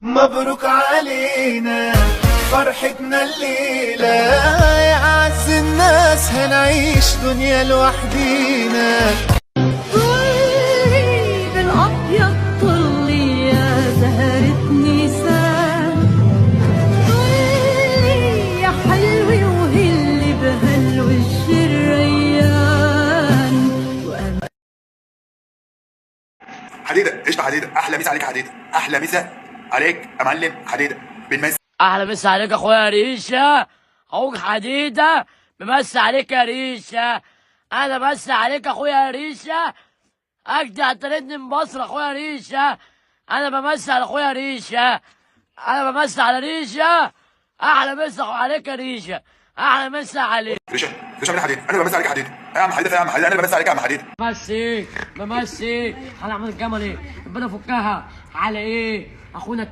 مبروك علينا فرحتنا الليلة، يا أعز الناس هنعيش دنيا لوحدينا. طلي بالأبيض طلي يا زهرة نيسان، طلي يا حلوي وهلي بهالوش الريان. حديده قشطه، حديده احلى مسا عليك يا حديده، احلى مسا عليك يا معلم حديده بالمس. احلى مسا عليك يا اخويا ريشه، اخوك حديده بمسي عليك يا ريشه. انا بمسي عليك يا اخويا ريشه، اجدع ترند من مصر اخويا ريشه. انا بمسي على اخويا ريشه، انا بمسي على ريشه. احلى مسا عليك يا ريشه، احلى مسا عليك ريشه من حديده، انا بمسي عليك يا حديده يا عم حديده، يا عم حديده انا بمسي عليك يا عم حديده. بمسي على احمد الجملي، ربنا يفكها على ايه اخونا.